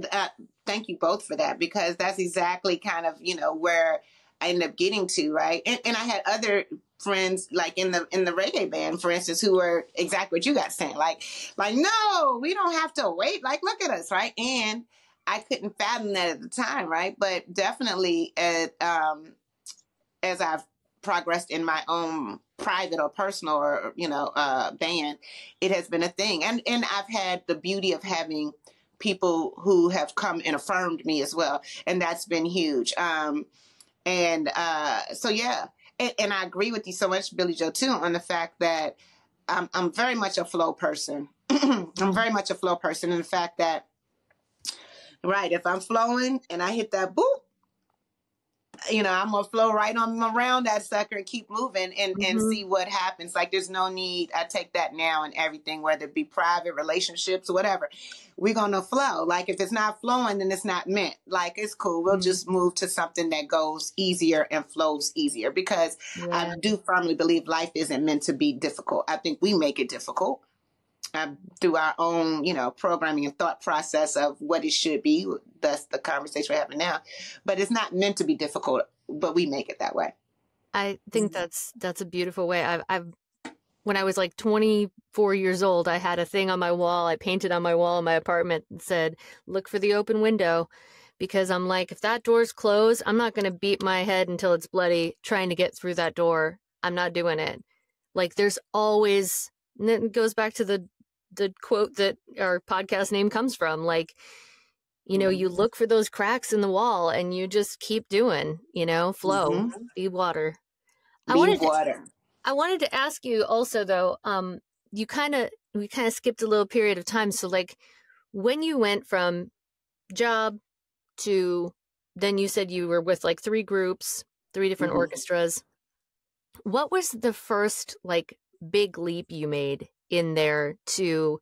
thank you both for that, because that's exactly kind of, you know, where I ended up getting to, right? And I had other friends like in the reggae band, for instance, who were exactly what you guys saying. Like, no, we don't have to wait. Like, look at us, right? And I couldn't fathom that at the time, right? But definitely as I've progressed in my own private or personal or, you know, band, it has been a thing. And I've had the beauty of having people who have come and affirmed me as well. And that's been huge. So, yeah. And I agree with you so much, Billy Joe, too, on the fact that I'm very much a flow person. I'm very much a flow person in the fact that, right, if I'm flowing and I hit that boop, you know, I'm going to flow right on around that sucker and keep moving and see what happens. Like, there's no need. I take that now in everything, whether it be private relationships or whatever. We're going to flow. Like, if it's not flowing, then it's not meant. Like, it's cool. We'll just move to something that goes easier and flows easier, because I do firmly believe life isn't meant to be difficult. I think we make it difficult. Through our own, you know, programming and thought process of what it should be. That's the conversation we're having now. But it's not meant to be difficult, but we make it that way. I think that's a beautiful way. I've when I was like 24 years old, I had a thing on my wall. I painted on my wall in my apartment and said, "Look for the open window," because I'm like, if that door's closed, I'm not going to beat my head until it's bloody trying to get through that door. I'm not doing it. Like, there's always, and it goes back to the quote that our podcast name comes from. Like, you know, you look for those cracks in the wall and you just keep doing, you know, flow, be water. I wanted to ask you also, though, we kind of skipped a little period of time. So like, when you went from job to, then you said you were with like 3 groups, 3 different orchestras. What was the first like big leap you made in there to,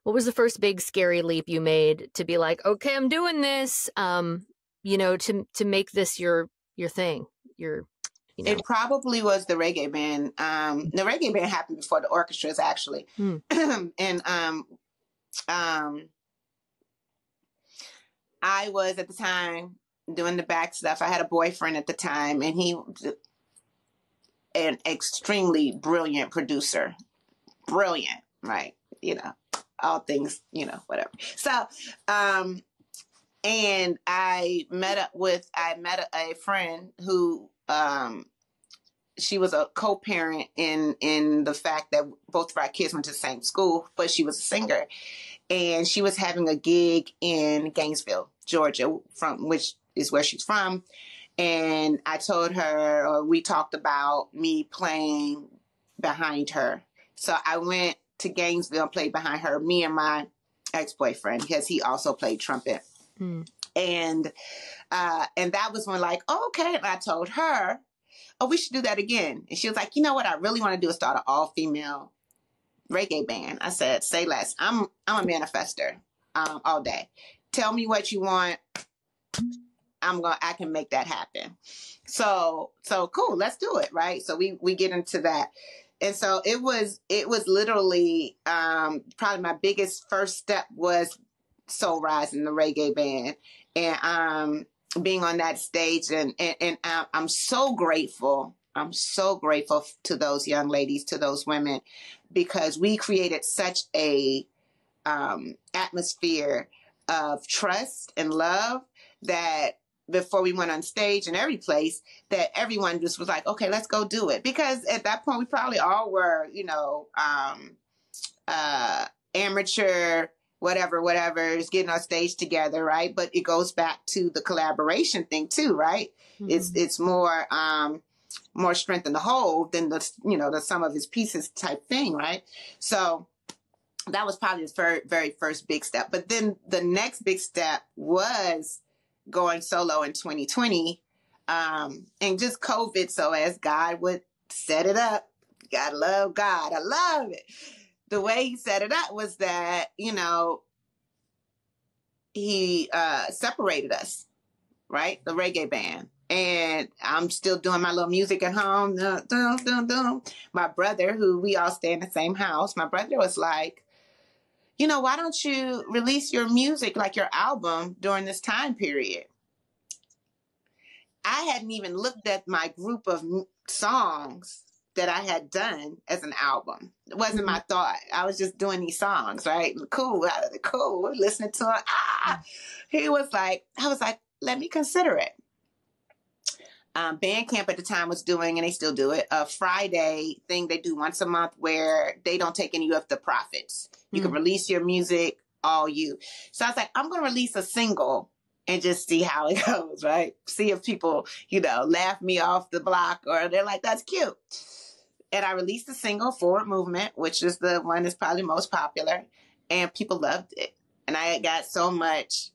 what was the first big scary leap you made to be like, okay, I'm doing this, you know, to make this your thing, you know? It probably was the reggae band. The reggae band happened before the orchestras, actually. And I was at the time doing the back stuff. I had a boyfriend at the time, and he was an extremely brilliant producer. Brilliant, right? You know, all things, you know, whatever. So, and I met a friend who, she was a co-parent in the fact that both of our kids went to the same school, but she was a singer, and she was having a gig in Gainesville, Georgia, which is where she's from. And I told her, or we talked about me playing behind her. So I went to Gainesville and played behind her, me and my ex-boyfriend, because he also played trumpet. And that was when, like, oh, okay. And I told her, oh, we should do that again. And she was like, you know what I really want to do is start an all-female reggae band. I said, say less. I'm a manifester all day. Tell me what you want. I can make that happen. So cool. Let's do it. Right. So we get into that. And so it was literally, probably my biggest first step was Soul Rising, the reggae band, and, being on that stage. And I'm so grateful. I'm so grateful to those young ladies, to those women, because we created such a, atmosphere of trust and love that before we went on stage and every place, that everyone just was like, okay, let's go do it. Because at that point, we probably all were, you know, amateur, whatever, is getting on stage together, right? But it goes back to the collaboration thing too, right? Mm-hmm. It's more strength in the whole than the sum of his pieces type thing, right? So that was probably his very first big step. But then the next big step was going solo in 2020, and just COVID. So as God would set it up, you gotta love God. I love it. The way he set it up was that, he separated us, right? The reggae band. And I'm still doing my little music at home. My brother, who we all stay in the same house, my brother was like, why don't you release your music, like your album, during this time period? I hadn't even looked at my group of songs that I had done as an album. It wasn't my thought. I was just doing these songs, right? Cool. We're listening to it. I was like, let me consider it. Bandcamp at the time was doing, and they still do it, a Friday thing they do once a month where they don't take any of the profits. You can release your music, all you. So I was like, I'm going to release a single and just see how it goes, right? See if people, laugh me off the block or they're like, that's cute. And I released a single, Forward Movement, which is the one that's probably most popular, and people loved it. And I got so much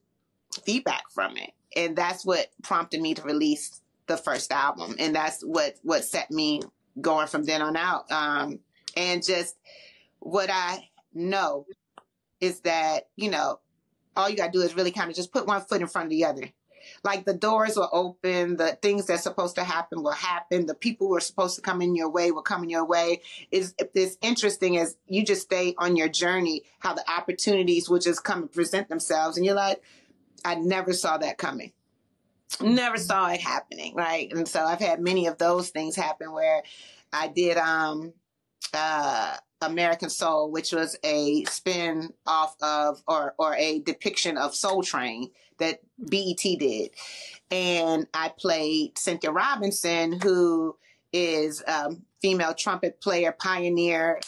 feedback from it. And that's what prompted me to release the first album. And that's what set me going from then on out. And just what I know is that, all you got to do is really kind of just put one foot in front of the other. Like the doors will open, the things that's supposed to happen will happen. The people who are supposed to come in your way will come in your way. It's interesting as you just stay on your journey, how the opportunities will just come and present themselves. And you're like, I never saw that coming. Never saw it happening, right? And so I've had many of those things happen where I did American Soul, which was a spin off of or a depiction of Soul Train that BET did. And I played Cynthia Robinson, who is female trumpet player, pioneer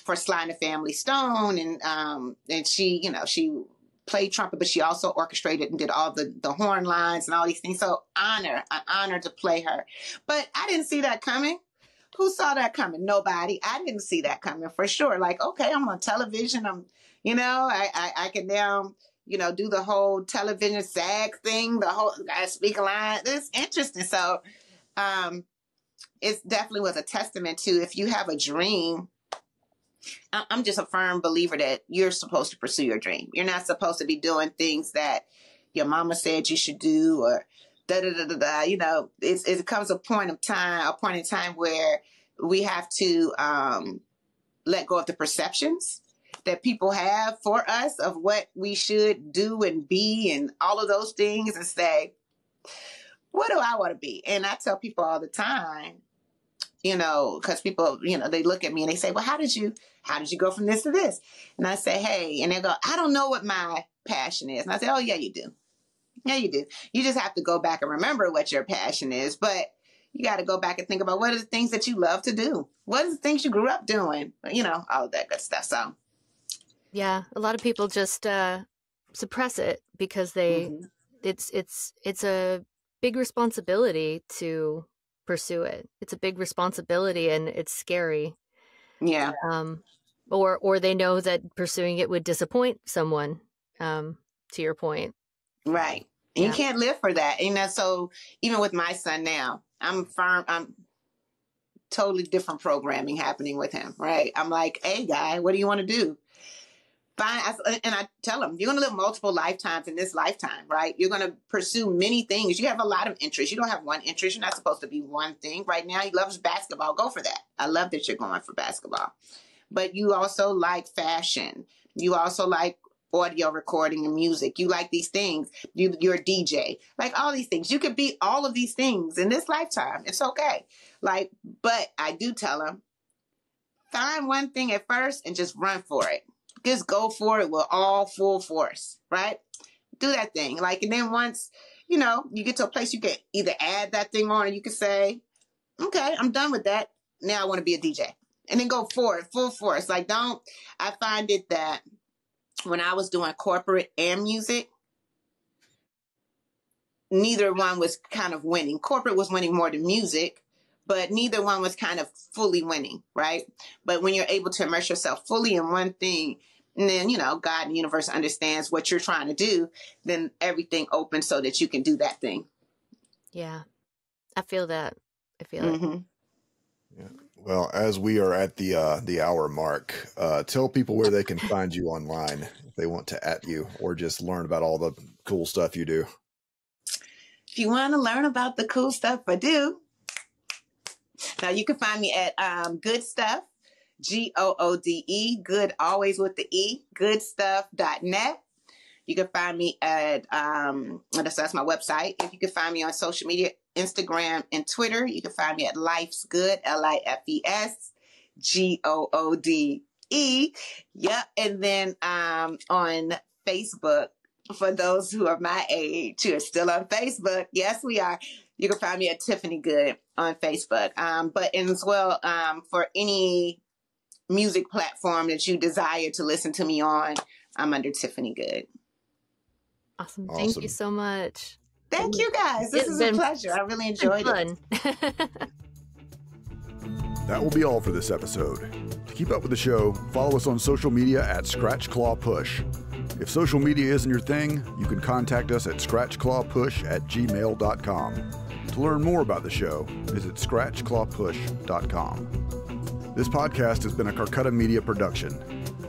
for Sly and the Family Stone. And she, she played trumpet, but she also orchestrated and did all the horn lines and all these things. So an honor to play her. But I didn't see that coming. Who saw that coming? Nobody. I didn't see that coming for sure. Like, okay, I'm on television. I can now, do the whole television SAG thing, the whole I speak a line. It's interesting. So it definitely was a testament to, if you have a dream, I'm just a firm believer that you're supposed to pursue your dream. You're not supposed to be doing things that your mama said you should do or it comes a point in time where we have to let go of the perceptions that people have for us of what we should do and be and all of those things and say, what do I want to be? And I tell people all the time, because people, they look at me and they say, well, how did you go from this to this? And I say, hey, and they go, I don't know what my passion is. And I say, oh, yeah, you do. Yeah, you do. You just have to go back and remember what your passion is. But you got to go back and think about what are the things that you love to do? What are the things you grew up doing? All of that good stuff. So, yeah, a lot of people just suppress it because it's a big responsibility to pursue it. It's a big responsibility and it's scary. Yeah. Or they know that pursuing it would disappoint someone. To your point. Right. And you can't live for that. So even with my son now, I'm totally different programming happening with him, right? I'm like, hey, guy, what do you want to do? Fine. And I tell him, you're going to live multiple lifetimes in this lifetime, right? You're going to pursue many things. You have a lot of interests. You don't have one interest. You're not supposed to be one thing. Right now, he loves basketball. Go for that. I love that you're going for basketball. But you also like fashion. You also like audio recording and music. You like these things. You're a DJ. Like all these things. You could be all of these things in this lifetime. It's okay. But I do tell them, find one thing at first and just run for it. Just go for it with all full force, right? Do that thing. And then once, you get to a place you can either add that thing on or you can say, okay, I'm done with that. Now I want to be a DJ. and then go forward, full force. Like, I find it that when I was doing corporate and music, neither one was kind of winning. Corporate was winning more than music, but neither one was kind of fully winning, right? But when you're able to immerse yourself fully in one thing, and then, God and the universe understands what you're trying to do, then everything opens so that you can do that thing. Yeah. I feel that. I feel it. Yeah. Well, as we are at the hour mark, tell people where they can find you online if they want to @ you or just learn about all the cool stuff you do. If you want to learn about the cool stuff I do, now you can find me at Good Stuff, GOODE, good always with the E, goodstuff.net. You can find me at, that's my website. If you can find me on social media, Instagram and Twitter, you can find me at Life's Good, LIFESGOODE. Yep. And then on Facebook, for those who are my age, who are still on Facebook, yes, we are. You can find me at Tiffany Goode on Facebook. But as well, for any music platform that you desire to listen to me on, I'm under Tiffany Goode. Awesome. Thank you so much. Thank you guys. This is a pleasure. I really enjoyed it. That will be all for this episode. To keep up with the show, follow us on social media at Scratch Claw Push. If social media isn't your thing, you can contact us at scratchclawpush@gmail.com. To learn more about the show, visit scratchclawpush.com. This podcast has been a Carcutta Media production.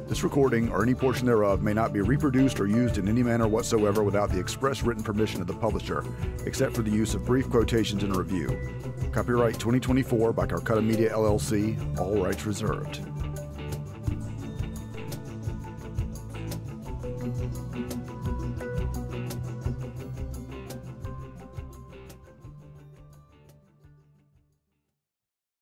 This recording, or any portion thereof, may not be reproduced or used in any manner whatsoever without the express written permission of the publisher, except for the use of brief quotations in a review. Copyright 2024 by Carcutta Media, LLC, all rights reserved.